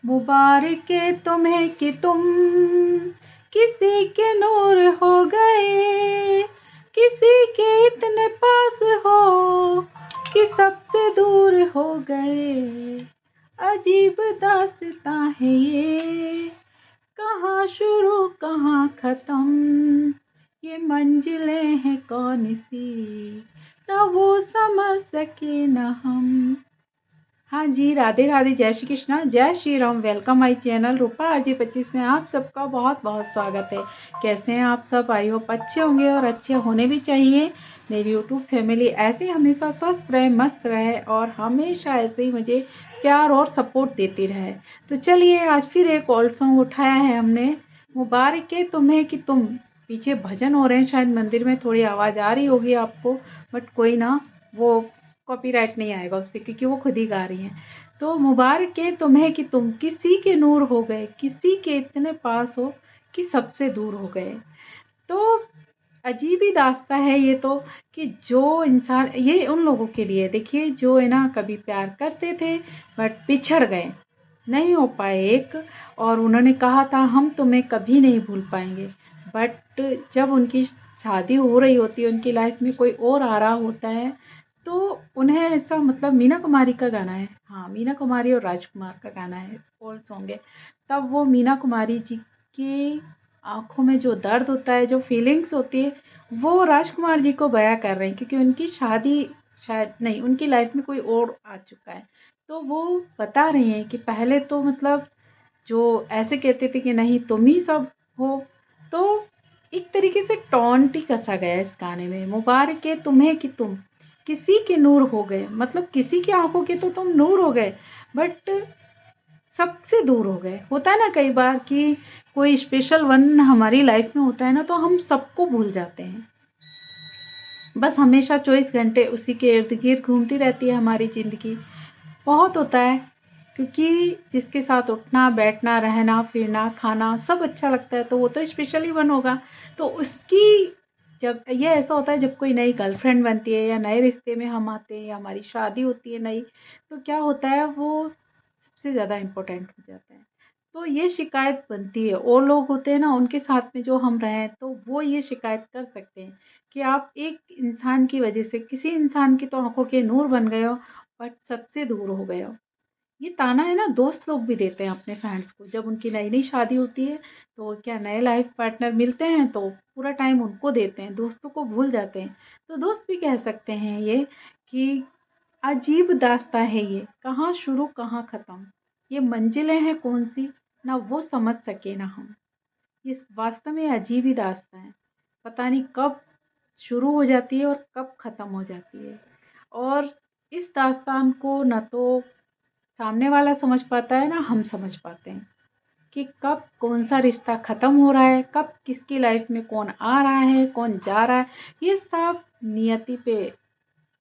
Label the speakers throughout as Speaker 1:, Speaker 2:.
Speaker 1: मुबारक तुम्हें कि तुम किसी के नूर हो गए, किसी के इतने पास हो कि सबसे दूर हो गए। अजीब दास्तां है ये, कहाँ शुरू कहाँ खत्म, ये मंजिलें हैं कौन सी, ना वो समझ सके ना हम। हाँ जी, राधे राधे, जय श्री कृष्णा, जय Shri Ram. Welcome my channel Rupa RJ 25 में आप सबका बहुत बहुत स्वागत है। कैसे हैं आप सब? आई होप अच्छे होंगे और अच्छे होने भी चाहिए। मेरी यूट्यूब फैमिली ऐसे हमेशा स्वस्थ रहे, मस्त रहे और हमेशा ऐसे ही मुझे प्यार और सपोर्ट देती रहे। तो चलिए आज फिर एक ओल्ड सॉन्ग उठाया है हमने, मुबारक है तुम्हें कि तुम। पीछे भजन हो रहे हैं, शायद मंदिर में थोड़ी आवाज़ आ रही होगी आपको, बट कोई ना, वो कॉपीराइट नहीं आएगा उससे क्योंकि वो खुद ही गा रही हैं। तो मुबारक है तुम्हें कि तुम किसी के नूर हो गए, किसी के इतने पास हो कि सबसे दूर हो गए। तो अजीब ही दास्ता है ये तो, कि जो इंसान, ये उन लोगों के लिए देखिए जो है ना कभी प्यार करते थे बट बिछड़ गए, नहीं हो पाए एक, और उन्होंने कहा था हम तुम्हें कभी नहीं भूल पाएंगे, बट जब उनकी शादी हो रही होती है, उनकी लाइफ में कोई और आ रहा होता है, तो उन्हें ऐसा, मतलब मीना कुमारी का गाना है, हाँ मीना कुमारी और राजकुमार का गाना है, ओल्ड सॉन्ग है। तब वो मीना कुमारी जी की आंखों में जो दर्द होता है, जो फीलिंग्स होती है, वो राजकुमार जी को बयां कर रहे हैं, क्योंकि उनकी शादी शायद नहीं, उनकी लाइफ में कोई और आ चुका है। तो वो बता रहे हैं कि पहले तो मतलब जो ऐसे कहते थे कि नहीं तुम ही सब हो, तो एक तरीके से टॉन्ट ही कसा गया इस गाने में। मुबारक है तुम्हें कि तुम किसी के नूर हो गए, मतलब किसी की आंखों के तो तुम नूर हो गए, बट सबसे दूर हो गए। होता है ना कई बार कि कोई स्पेशल वन हमारी लाइफ में होता है ना, तो हम सबको भूल जाते हैं। बस हमेशा 24 घंटे उसी के इर्द गिर्द घूमती रहती है हमारी ज़िंदगी। बहुत होता है, क्योंकि जिसके साथ उठना बैठना रहना फिरना खाना सब अच्छा लगता है, तो वो तो स्पेशली वन होगा। तो उसकी, जब ये ऐसा होता है जब कोई नई गर्लफ्रेंड बनती है या नए रिश्ते में हम आते हैं या हमारी शादी होती है नई, तो क्या होता है वो सबसे ज़्यादा इम्पोर्टेंट हो जाता है। तो ये शिकायत बनती है, और लोग होते हैं ना उनके साथ में जो हम रहें, तो वो ये शिकायत कर सकते हैं कि आप एक इंसान की वजह से, किसी इंसान की तो आंखों के नूर बन गए हो बट सबसे दूर हो गए हो। ये ताना है ना दोस्त लोग भी देते हैं अपने फ्रेंड्स को, जब उनकी नई नई शादी होती है तो क्या नए लाइफ पार्टनर मिलते हैं तो पूरा टाइम उनको देते हैं, दोस्तों को भूल जाते हैं। तो दोस्त भी कह सकते हैं ये कि अजीब दास्तां है ये, कहाँ शुरू कहाँ ख़त्म, ये मंजिलें हैं कौन सी, ना वो समझ सके ना हम। ये वास्तव में अजीब ही दास्तां है, पता नहीं कब शुरू हो जाती है और कब ख़त्म हो जाती है। और इस दास्तान को ना तो सामने वाला समझ पाता है ना हम समझ पाते हैं, कि कब कौन सा रिश्ता ख़त्म हो रहा है, कब किसकी लाइफ में कौन आ रहा है कौन जा रहा है। ये सब नियति पे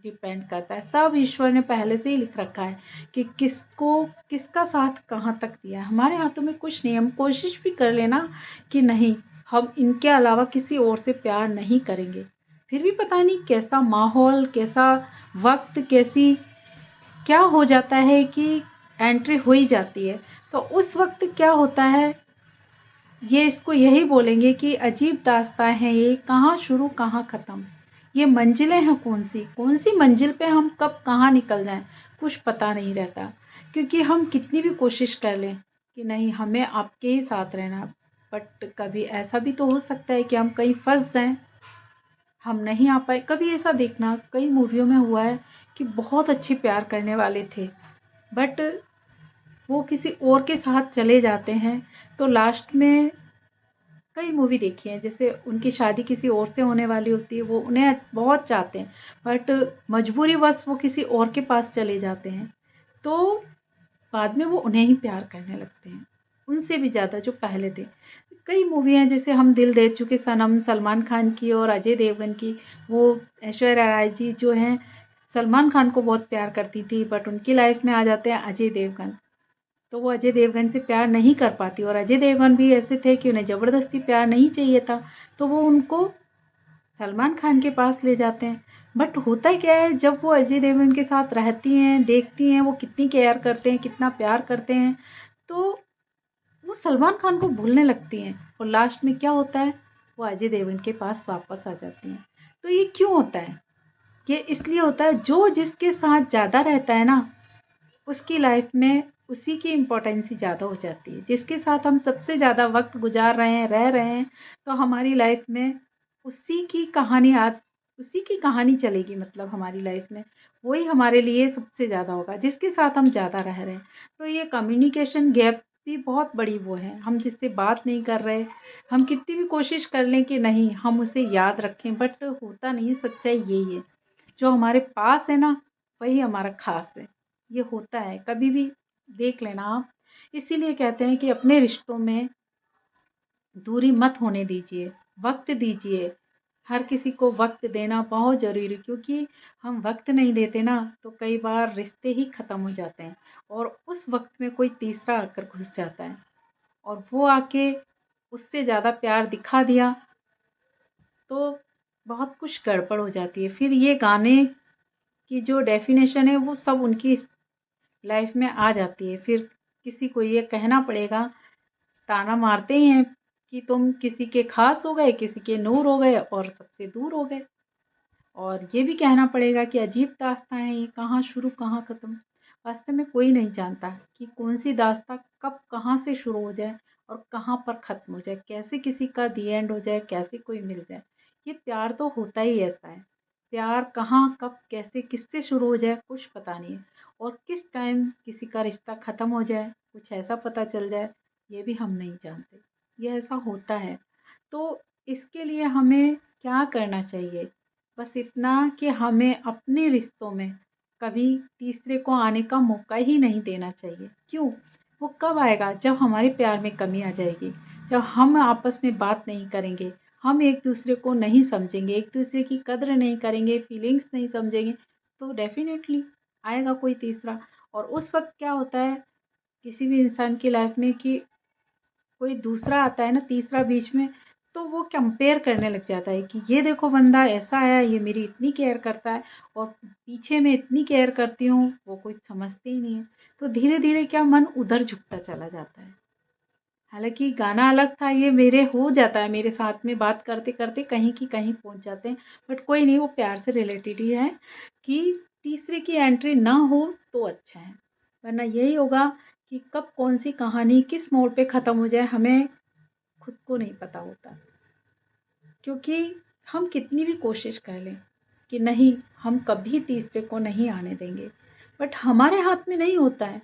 Speaker 1: डिपेंड करता है, सब ईश्वर ने पहले से ही लिख रखा है कि किसको किसका साथ कहाँ तक दिया है। हमारे हाथों में कुछ नहीं, हम कोशिश भी कर लेना कि नहीं हम इनके अलावा किसी और से प्यार नहीं करेंगे, फिर भी पता नहीं कैसा माहौल, कैसा वक्त, कैसी क्या हो जाता है कि एंट्री हो ही जाती है। तो उस वक्त क्या होता है, ये इसको यही बोलेंगे कि अजीब दास्तां है ये, कहाँ शुरू कहाँ ख़त्म, ये मंजिलें हैं कौन सी मंजिल पे हम कब कहाँ निकल जाएं, कुछ पता नहीं रहता। क्योंकि हम कितनी भी कोशिश कर लें कि नहीं हमें आपके ही साथ रहना, बट कभी ऐसा भी तो हो सकता है कि हम कहीं फंस जाएं, हम नहीं आ पाए। कभी ऐसा देखना कई मूवियों में हुआ है कि बहुत अच्छे प्यार करने वाले थे, बट वो किसी और के साथ चले जाते हैं, तो लास्ट में कई मूवी देखी है, जैसे उनकी शादी किसी और से होने वाली होती है, वो उन्हें बहुत चाहते हैं बट मजबूरीवश वो किसी और के पास चले जाते हैं, तो बाद में वो उन्हें ही प्यार करने लगते हैं, उनसे भी ज़्यादा जो पहले थे। कई मूवी हैं जैसे हम दिल दे चुके सनम, सलमान खान की और अजय देवगन की। वो ऐश्वर्या राय जी जो हैं सलमान खान को बहुत प्यार करती थी, बट उनकी लाइफ में आ जाते हैं अजय देवगन, तो वो अजय देवगन से प्यार नहीं कर पाती, और अजय देवगन भी ऐसे थे कि उन्हें ज़बरदस्ती प्यार नहीं चाहिए था, तो वो उनको सलमान खान के पास ले जाते हैं। बट होता क्या है, जब वो अजय देवगन के साथ रहती हैं, देखती हैं वो कितनी केयर करते हैं, कितना प्यार करते हैं, तो वो सलमान खान को भूलने लगती हैं और लास्ट में क्या होता है, वो अजय देवगन के पास वापस आ जाती हैं। तो ये क्यों होता है? ये इसलिए होता है, जो जिसके साथ ज़्यादा रहता है ना, उसकी लाइफ में उसी की इम्पोर्टेंस ही ज़्यादा हो जाती है। जिसके साथ हम सबसे ज़्यादा वक्त गुजार रहे हैं, रह रहे हैं, तो हमारी लाइफ में उसी की कहानी उसी की कहानी चलेगी, मतलब हमारी लाइफ में वही हमारे लिए सबसे ज़्यादा होगा, जिसके साथ हम ज़्यादा रह रहे हैं। तो ये कम्युनिकेशन गैप भी बहुत बड़ी वो है, हम जिससे बात नहीं कर रहे, हम कितनी भी कोशिश कर लें कि नहीं हम उसे याद रखें, बट होता नहीं। सच्चाई यही है, जो हमारे पास है ना, वही हमारा खास है। ये होता है, कभी भी देख लेना आप। इसीलिए कहते हैं कि अपने रिश्तों में दूरी मत होने दीजिए, वक्त दीजिए। हर किसी को वक्त देना बहुत ज़रूरी है, क्योंकि हम वक्त नहीं देते ना, तो कई बार रिश्ते ही ख़त्म हो जाते हैं और उस वक्त में कोई तीसरा आकर घुस जाता है और वो आके उससे ज़्यादा प्यार दिखा दिया, तो बहुत कुछ गड़बड़ हो जाती है। फिर ये गाने की जो डेफिनेशन है वो सब उनकी लाइफ में आ जाती है। फिर किसी को ये कहना पड़ेगा, ताना मारते ही हैं कि तुम किसी के खास हो गए, किसी के नूर हो गए और सबसे दूर हो गए। और ये भी कहना पड़ेगा कि अजीब दास्तां है ये, कहाँ शुरू कहाँ ख़त्म। वास्तव में कोई नहीं जानता कि कौन सी दास्तां कब कहाँ से शुरू हो जाए और कहाँ पर ख़त्म हो जाए, कैसे किसी का दी एंड हो जाए, कैसे कोई मिल जाए। ये प्यार तो होता ही ऐसा है। प्यार कहाँ कब कैसे किससे शुरू हो जाए कुछ पता नहीं है, और किस टाइम किसी का रिश्ता ख़त्म हो जाए कुछ ऐसा पता चल जाए, ये भी हम नहीं जानते। ये ऐसा होता है। तो इसके लिए हमें क्या करना चाहिए? बस इतना कि हमें अपने रिश्तों में कभी तीसरे को आने का मौका ही नहीं देना चाहिए। क्यों? वो कब आएगा? जब हमारे प्यार में कमी आ जाएगी, जब हम आपस में बात नहीं करेंगे, हम एक दूसरे को नहीं समझेंगे, एक दूसरे की कद्र नहीं करेंगे, फीलिंग्स नहीं समझेंगे, तो डेफिनेटली आएगा कोई तीसरा। और उस वक्त क्या होता है किसी भी इंसान की लाइफ में कि कोई दूसरा आता है ना, तीसरा बीच में, तो वो कंपेयर करने लग जाता है कि ये देखो बंदा ऐसा है, ये मेरी इतनी केयर करता है और पीछे मैं इतनी केयर करती हूँ, वो कुछ समझते ही नहीं है। तो धीरे धीरे क्या मन उधर झुकता चला जाता है। हालांकि गाना अलग था, ये मेरे हो जाता है, मेरे साथ में बात करते करते कहीं की कहीं पहुंच जाते हैं। बट कोई नहीं, वो प्यार से रिलेटेड ही है कि तीसरे की एंट्री ना हो तो अच्छा है, वरना यही होगा कि कब कौन सी कहानी किस मोड़ पे ख़त्म हो जाए हमें खुद को नहीं पता होता। क्योंकि हम कितनी भी कोशिश कर लें कि नहीं हम कभी तीसरे को नहीं आने देंगे, बट हमारे हाथ में नहीं होता है।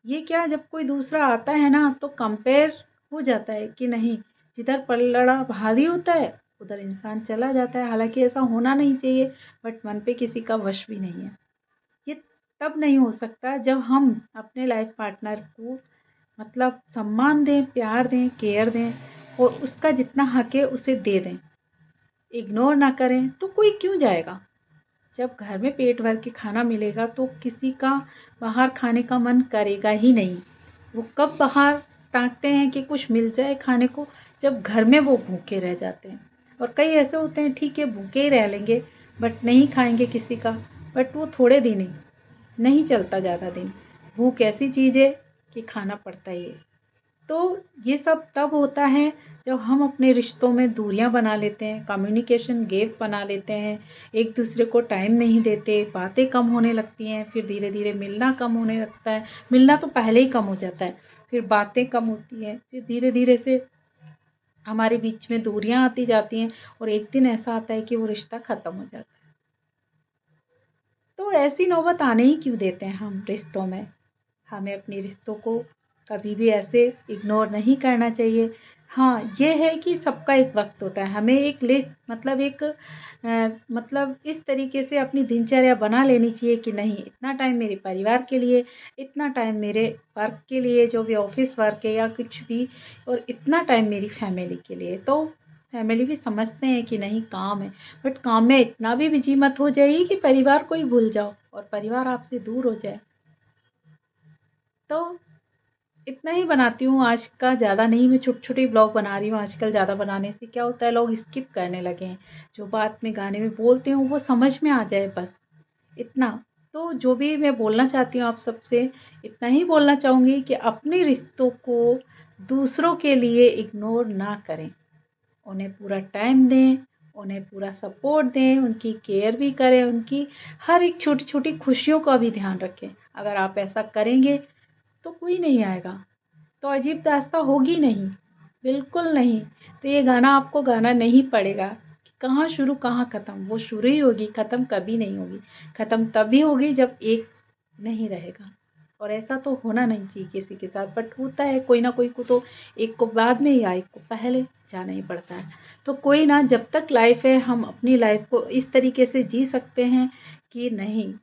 Speaker 1: ये क्या, जब कोई दूसरा आता है ना तो कंपेयर हो जाता है कि नहीं, जिधर पलड़ा भारी होता है उधर इंसान चला जाता है। हालांकि ऐसा होना नहीं चाहिए, बट मन पे किसी का वश भी नहीं है। ये तब नहीं हो सकता जब हम अपने लाइफ पार्टनर को मतलब सम्मान दें, प्यार दें, केयर दें और उसका जितना हक है उसे दे दें। इग्नोर ना करें तो कोई क्यों जाएगा? जब घर में पेट भर के खाना मिलेगा तो किसी का बाहर खाने का मन करेगा ही नहीं। वो कब बाहर ताकते हैं कि कुछ मिल जाए खाने को, जब घर में वो भूखे रह जाते हैं। और कई ऐसे होते हैं ठीक है भूखे ही रह लेंगे बट नहीं खाएंगे किसी का, बट वो थोड़े दिन ही, नहीं चलता ज़्यादा दिन। भूख ऐसी चीज़ है कि खाना पड़ता ही है। तो ये सब तब होता है जब हम अपने रिश्तों में दूरियां बना लेते हैं, कम्युनिकेशन गैप बना लेते हैं, एक दूसरे को टाइम नहीं देते, बातें कम होने लगती हैं, फिर धीरे धीरे मिलना कम होने लगता है। मिलना तो पहले ही कम हो जाता है, फिर बातें कम होती हैं, फिर धीरे धीरे से हमारे बीच में दूरियां आती जाती हैं और एक दिन ऐसा आता है कि वो रिश्ता ख़त्म हो जाता है। तो ऐसी नौबत आने ही क्यों देते हैं हम रिश्तों में? हमें अपने रिश्तों को कभी भी ऐसे इग्नोर नहीं करना चाहिए। हाँ, ये है कि सबका एक वक्त होता है, हमें एक लिस्ट मतलब एक मतलब इस तरीके से अपनी दिनचर्या बना लेनी चाहिए कि नहीं इतना टाइम मेरे परिवार के लिए, इतना टाइम मेरे वर्क के लिए जो भी ऑफिस वर्क है या कुछ भी, और इतना टाइम मेरी फैमिली के लिए। तो फैमिली भी समझते हैं कि नहीं काम है, बट काम में इतना भी बिजी मत हो जाइए कि परिवार को ही भूल जाओ और परिवार आपसे दूर हो जाए। तो इतना ही बनाती हूँ आज का, ज़्यादा नहीं। मैं छोटे-छोटे ब्लॉग बना रही हूँ आजकल। ज़्यादा बनाने से क्या होता है लोग स्किप करने लगे हैं। जो बात मैं गाने में बोलती हूँ वो समझ में आ जाए बस, इतना। तो जो भी मैं बोलना चाहती हूँ आप सबसे, इतना ही बोलना चाहूँगी कि अपने रिश्तों को दूसरों के लिए इग्नोर ना करें। उन्हें पूरा टाइम दें, उन्हें पूरा सपोर्ट दें, उनकी केयर भी करें, उनकी हर एक छोटी-छोटी खुशियों का भी ध्यान रखें। अगर आप ऐसा करेंगे तो कोई नहीं आएगा, तो अजीब दास्तां होगी नहीं, बिल्कुल नहीं। तो ये गाना आपको गाना नहीं पड़ेगा कि कहाँ शुरू कहाँ ख़त्म, वो शुरू ही होगी, ख़त्म कभी नहीं होगी। ख़त्म तभी होगी जब एक नहीं रहेगा, और ऐसा तो होना नहीं चाहिए किसी के साथ, बट होता है कोई ना कोई को, तो एक को बाद में या एक को पहले जाना ही पड़ता है। तो कोई ना, जब तक लाइफ़ है हम अपनी लाइफ़ को इस तरीके से जी सकते हैं कि नहीं,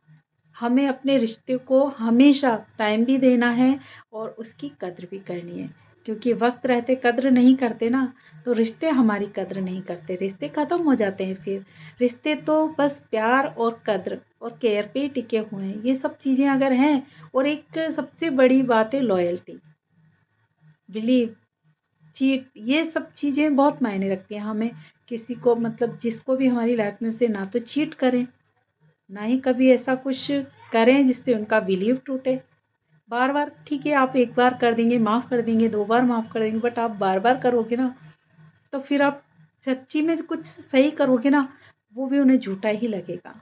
Speaker 1: हमें अपने रिश्ते को हमेशा टाइम भी देना है और उसकी कद्र भी करनी है, क्योंकि वक्त रहते कद्र नहीं करते ना, तो रिश्ते हमारी कद्र नहीं करते, रिश्ते ख़त्म हो जाते हैं। फिर रिश्ते तो बस प्यार और कद्र और केयर पे ही टिके हुए हैं। ये सब चीज़ें अगर हैं, और एक सबसे बड़ी बात है लॉयल्टी, बिलीव, चीट, ये सब चीज़ें बहुत मायने रखती हैं। हमें किसी को, मतलब जिसको भी हमारी लाइफ में, से ना तो चीट करें, ना ही कभी ऐसा कुछ करें जिससे उनका बिलीव टूटे। बार-बार ठीक है, आप एक बार कर देंगे, माफ़ कर देंगे, 2 बार माफ़ कर देंगे, बट आप बार-बार करोगे ना, तो फिर आप सच्ची में कुछ सही करोगे ना, वो भी उन्हें झूठा ही लगेगा।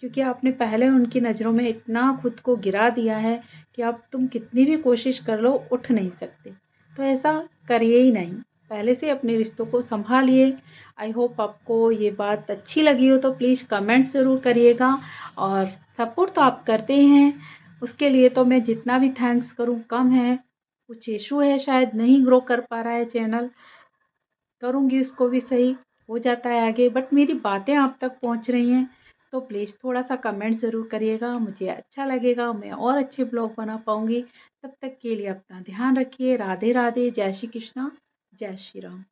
Speaker 1: क्योंकि आपने पहले उनकी नज़रों में इतना खुद को गिरा दिया है कि अब तुम कितनी भी कोशिश कर लो, उठ नहीं सकते। तो ऐसा करिए ही नहीं, पहले से अपने रिश्तों को सँभालिए। आई होप आपको ये बात अच्छी लगी हो, तो प्लीज़ कमेंट्स ज़रूर करिएगा, और सपोर्ट तो आप करते ही हैं, उसके लिए तो मैं जितना भी थैंक्स करूँ कम है। कुछ इश्यू है, शायद नहीं ग्रो कर पा रहा है चैनल, करूँगी उसको भी सही हो जाता है आगे, बट मेरी बातें आप तक पहुँच रही हैं, तो प्लीज़ थोड़ा-सा कमेंट ज़रूर करिएगा, मुझे अच्छा लगेगा, मैं और अच्छे ब्लॉग बना पाऊँगी। तब तक के लिए अपना ध्यान रखिए। राधे राधे, जय श्री कृष्णा, जय श्री राम।